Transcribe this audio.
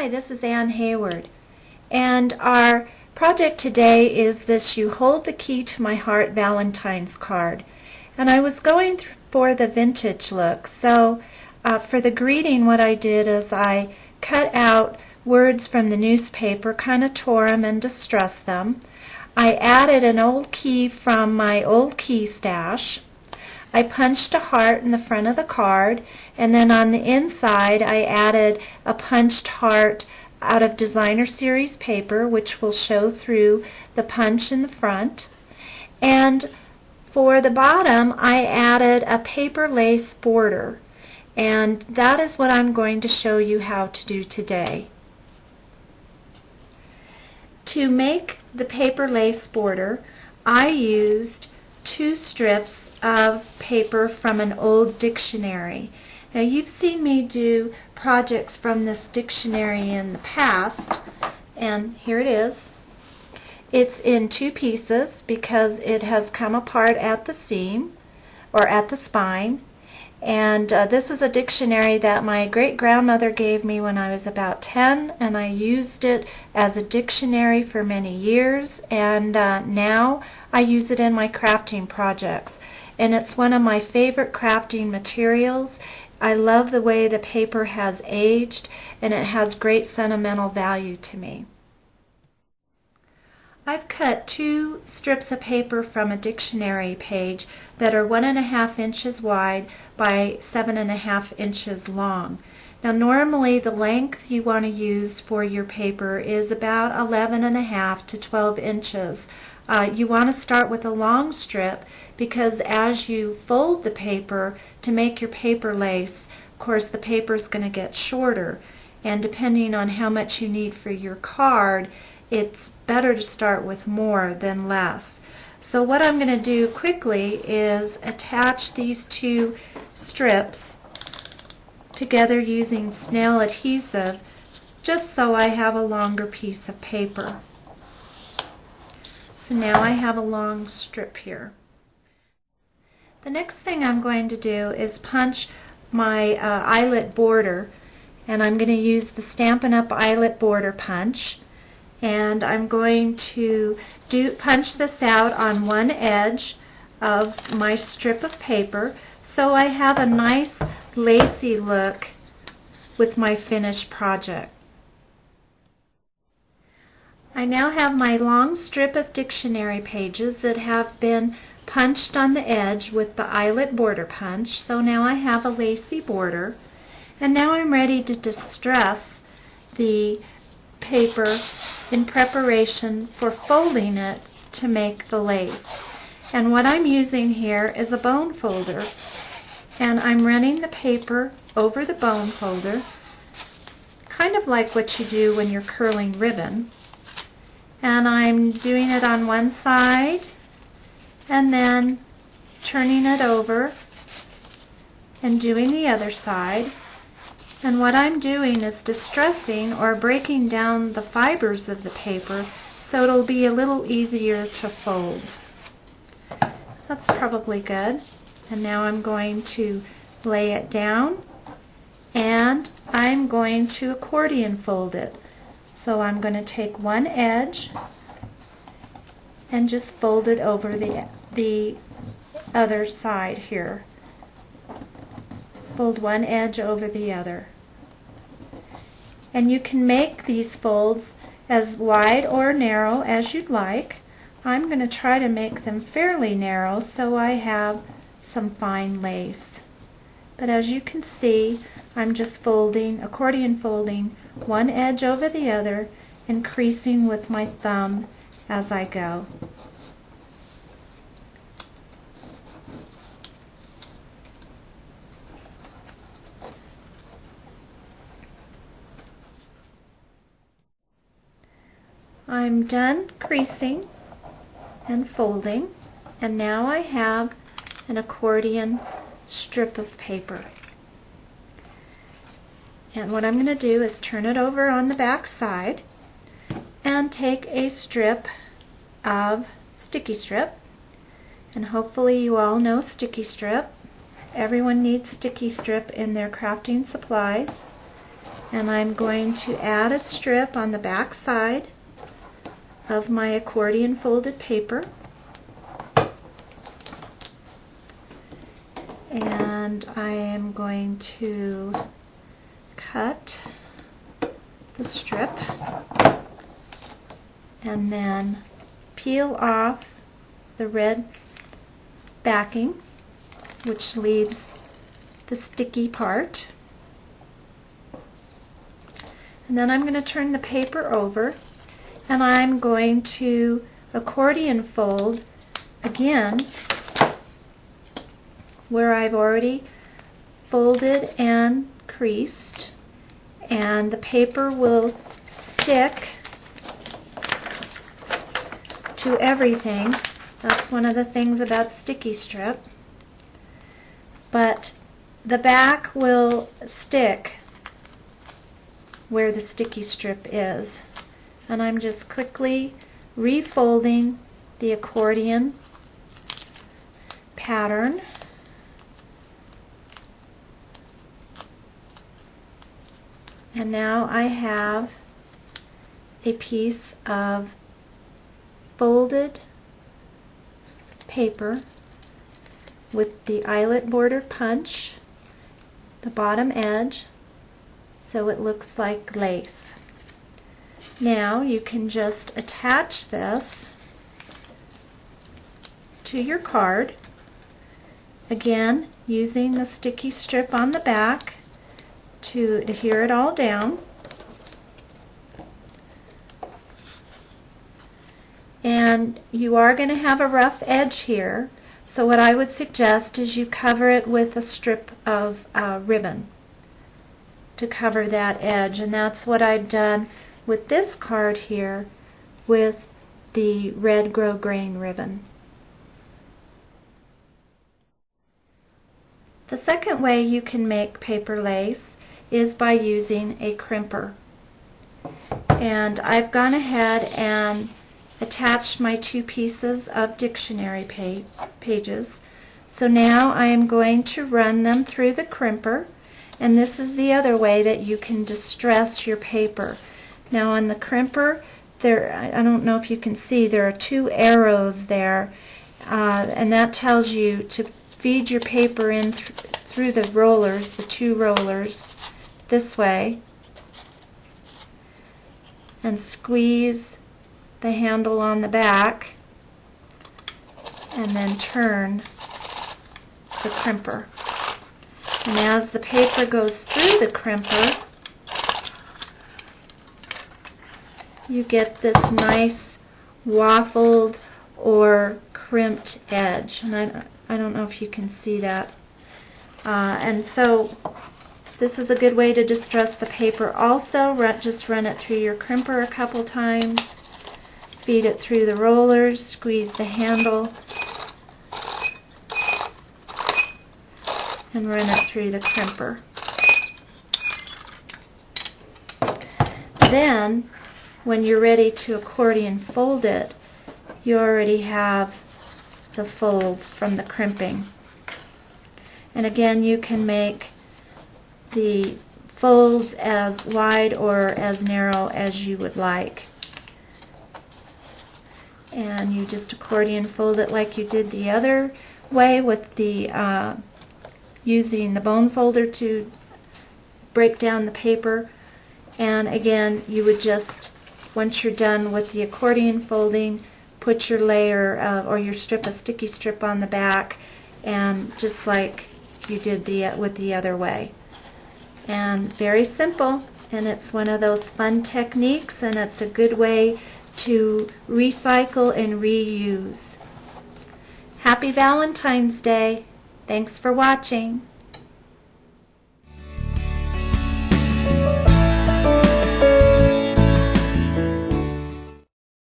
Hi, this is Ann Hayward, and our project today is this You Hold the Key to My Heart Valentine's card. And I was going for the vintage look, so for the greeting what I did is I cut out words from the newspaper, kind of tore them and distressed them. I added an old key from my old key stash. I punched a heart in the front of the card, and then on the inside I added a punched heart out of designer series paper, which will show through the punch in the front. And for the bottom I added a paper lace border, and that is what I'm going to show you how to do today. To make the paper lace border, I used 2 strips of paper from an old dictionary. Now you've seen me do projects from this dictionary in the past, and here it is. It's in 2 pieces because it has come apart at the seam or at the spine. And this is a dictionary that my great-grandmother gave me when I was about 10, and I used it as a dictionary for many years, and now I use it in my crafting projects. And it's one of my favorite crafting materials. I love the way the paper has aged, and it has great sentimental value to me. I've cut 2 strips of paper from a dictionary page that are 1.5 inches wide by 7.5 inches long. Now normally the length you want to use for your paper is about 11.5 to 12 inches. You want to start with a long strip because as you fold the paper to make your paper lace, of course the paper is going to get shorter, and depending on how much you need for your card, it's better to start with more than less. So what I'm going to do quickly is attach these 2 strips together using snail adhesive, just so I have a longer piece of paper. So now I have a long strip here. The next thing I'm going to do is punch my eyelet border, and I'm going to use the Stampin' Up! Eyelet border punch. And I'm going to punch this out on one edge of my strip of paper so I have a nice lacy look with my finished project. I now have my long strip of dictionary pages that have been punched on the edge with the eyelet border punch, so now I have a lacy border, and now I'm ready to distress the paper in preparation for folding it to make the lace. And what I'm using here is a bone folder, and I'm running the paper over the bone folder, kind of like what you do when you're curling ribbon. And I'm doing it on one side and then turning it over and doing the other side. And what I'm doing is distressing or breaking down the fibers of the paper so it'll be a little easier to fold. That's probably good. And now I'm going to lay it down, and I'm going to accordion fold it. So I'm going to take one edge and just fold it over the other side here. Fold one edge over the other. And you can make these folds as wide or narrow as you'd like. I'm going to try to make them fairly narrow so I have some fine lace. But as you can see, I'm just folding, accordion folding, one edge over the other and creasing with my thumb as I go. I'm done creasing and folding, and now I have an accordion strip of paper. And what I'm going to do is turn it over on the back side and take a strip of sticky strip, and hopefully you all know sticky strip. Everyone needs sticky strip in their crafting supplies. and I'm going to add a strip on the back side of my accordion folded paper. And I am going to cut the strip and then peel off the red backing, which leaves the sticky part. And then I'm going to turn the paper over, and I'm going to accordion fold again where I've already folded and creased, and the paper will stick to everything. That's one of the things about sticky strip. But the back will stick where the sticky strip is. And I'm just quickly refolding the accordion pattern. And now I have a piece of folded paper with the eyelet border punch, the bottom edge, so it looks like lace. Now you can just attach this to your card, again using the sticky strip on the back to adhere it all down. And you are going to have a rough edge here, so what I would suggest is you cover it with a strip of ribbon to cover that edge, and that's what I've done with this card here with the red grosgrain ribbon. The second way you can make paper lace is by using a crimper. And I've gone ahead and attached my two pieces of dictionary pages. So now I am going to run them through the crimper, and this is the other way that you can distress your paper. Now on the crimper, I don't know if you can see, there are two arrows there, and that tells you to feed your paper in through the rollers, the two rollers, this way, and squeeze the handle on the back, and then turn the crimper. And as the paper goes through the crimper, you get this nice waffled or crimped edge. And I don't know if you can see that. And so this is a good way to distress the paper. Also, just run it through your crimper a couple times. Feed it through the rollers, squeeze the handle, and run it through the crimper. Then, when you're ready to accordion fold it, you already have the folds from the crimping. And again, you can make the folds as wide or as narrow as you would like. And you just accordion fold it like you did the other way with the using the bone folder to break down the paper. And again, you would just, once you're done with the accordion folding, put your layer or your strip, a sticky strip on the back, and just like you did with the other way. And very simple, and it's one of those fun techniques, and it's a good way to recycle and reuse. Happy Valentine's Day! Thanks for watching.